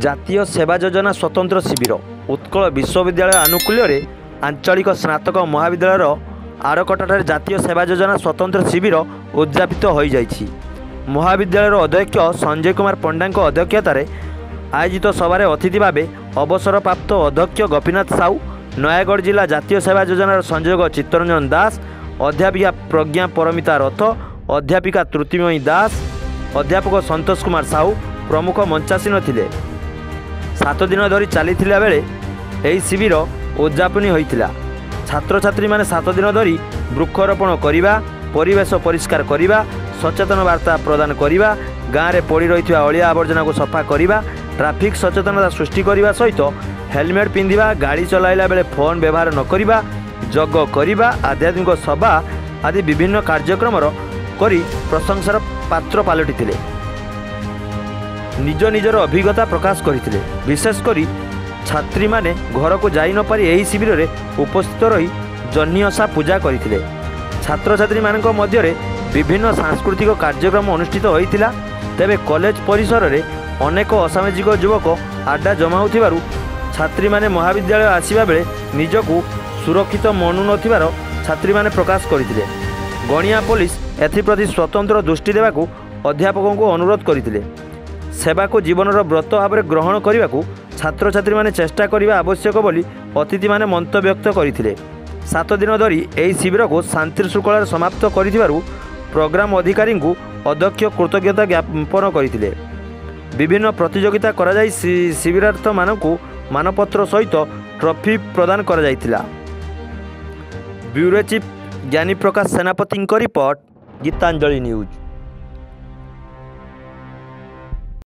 ଜାତୀୟ ସେବା ଯୋଜନା ସ୍ୱତନ୍ତ୍ର ଶିବିର ଉତ୍କଳ ବିଶ୍ୱବିଦ୍ୟାଳୟ ଆନୁକୂଲ୍ୟରେ ଆଞ୍ଚଳିକ ସ୍ନାତକ ମହାବିଦ୍ୟାଳୟର ଆରକଟାଠାରେ ଜାତୀୟ ସେବା ଯୋଜନା ସ୍ୱତନ୍ତ୍ର ଶିବିର ଉଦ୍ଯାପିତ ହୋଇଯାଇଛି। ମହାବିଦ୍ୟାଳୟର ଅଧ୍ୟକ୍ଷ ସଞ୍ଜୟ କୁମାର ପଣ୍ଡାଙ୍କ ଅଧ୍ୟକ୍ଷତାରେ ଆୟୋଜିତ ସଭାରେ ଅତିଥି ଭାବେ ଅବସରପ୍ରାପ୍ତ ଅଧ୍ୟକ୍ଷ ଗୋପୀନାଥ ସାହୁ, ନୟାଗଡ଼ ଜିଲ୍ଲା ଜାତୀୟ ସେବା ଯୋଜନାର ସଂଯୋଗ ଚିତ୍ତରଞ୍ଜନ ଦାସ, ଅଧ୍ୟାପିକା ପ୍ରଜ୍ଞା ପରମିତା ରଥ, ଅଧ୍ୟାପିକା ତୃତୀମୟୀ ଦାସ, ଅଧ୍ୟାପକ ସନ୍ତୋଷ କୁମାର ସାହୁ ପ୍ରମୁଖ ମଞ୍ଚାସୀନ ଥିଲେ। 7 ଦିନ ଧରି ଚାଲିଥିଲା ବେଳେ ଏହି ଶିବିର ଉଦ୍ଯାପନୀ ହୋଇଥିଲା। ଛାତ୍ରଛାତ୍ରୀମାନେ 7 ଦିନ ଧରି ବୃକ୍ଷରୋପଣ କରିବା, ପରିବେଶ ପରିଷ୍କାର କରିବା, ସଚେତନ ବାର୍ତ୍ତା ପ୍ରଦାନ କରିବା, ଗାଁରେ ପଡ଼ି ରହିଥିବା ଅଳିଆ ଆବର୍ଜନାକୁ ସଫା କରିବା, ଟ୍ରାଫିକ୍ ସଚେତନତା ସୃଷ୍ଟି କରିବା ସହିତ ହେଲମେଟ୍ ପିନ୍ଧିବା, ଗାଡ଼ି ଚଲାଇଲା ବେଳେ ଫୋନ୍ ବ୍ୟବହାର ନ କରିବା, ଯୋଗ କରିବା, ଆଧ୍ୟାତ୍ମିକ ସଭା ଆଦି ବିଭିନ୍ନ କାର୍ଯ୍ୟକ୍ରମର କରି ପ୍ରଶଂସାର ପାତ୍ର ପାଲଟିଥିଲେ। ନିଜ ନିଜର ଅଭିଜ୍ଞତା ପ୍ରକାଶ କରିଥିଲେ। ବିଶେଷ କରି ଛାତ୍ରୀମାନେ ଘରକୁ ଯାଇ ନ ପାରି ଏହି ଶିବିରରେ ଉପସ୍ଥିତ ରହି ଜହ୍ନି ଓଷା ପୂଜା କରିଥିଲେ। ଛାତ୍ରଛାତ୍ରୀମାନଙ୍କ ମଧ୍ୟରେ ବିଭିନ୍ନ ସାଂସ୍କୃତିକ କାର୍ଯ୍ୟକ୍ରମ ଅନୁଷ୍ଠିତ ହୋଇଥିଲା। ତେବେ କଲେଜ ପରିସରରେ ଅନେକ ଅସାମାଜିକ ଯୁବକ ଆଡ୍ଡା ଜମାଉଥିବାରୁ ଛାତ୍ରୀମାନେ ମହାବିଦ୍ୟାଳୟ ଆସିବା ବେଳେ ନିଜକୁ ସୁରକ୍ଷିତ ମଣୁନଥିବାର ଛାତ୍ରୀମାନେ ପ୍ରକାଶ କରିଥିଲେ। ଗଣିଆ ପୋଲିସ ଏଥିପ୍ରତି ସ୍ୱତନ୍ତ୍ର ଦୃଷ୍ଟି ଦେବାକୁ ଅଧ୍ୟାପକଙ୍କୁ ଅନୁରୋଧ କରିଥିଲେ। ସେବାକୁ ଜୀବନର ବ୍ରତ ଭାବରେ ଗ୍ରହଣ କରିବାକୁ ଛାତ୍ରଛାତ୍ରୀମାନେ ଚେଷ୍ଟା କରିବା ଆବଶ୍ୟକ ବୋଲି ଅତିଥିମାନେ ମନ୍ତବ୍ୟକ୍ତ କରିଥିଲେ। 7 ଦିନ ଧରି ଏହି ଶିବିରକୁ ଶାନ୍ତି ଶୃଙ୍ଖଳାରେ ସମାପ୍ତ କରିଥିବାରୁ ପ୍ରୋଗ୍ରାମ ଅଧିକାରୀଙ୍କୁ ଅଧ୍ୟକ୍ଷ କୃତଜ୍ଞତା ଜ୍ଞାପନ କରିଥିଲେ। ବିଭିନ୍ନ ପ୍ରତିଯୋଗିତା କରାଯାଇ ଶିବିରାର୍ଥୀମାନଙ୍କୁ ମାନପତ୍ର ସହିତ ଟ୍ରଫି ପ୍ରଦାନ କରାଯାଇଥିଲା। ବ୍ୟୁରୋ ଚିଫ୍ ଜ୍ଞାନୀ ପ୍ରକାଶ ସେନାପତିଙ୍କ ରିପୋର୍ଟ, ଗୀତାଞ୍ଜଳି ନ୍ୟୁଜ୍।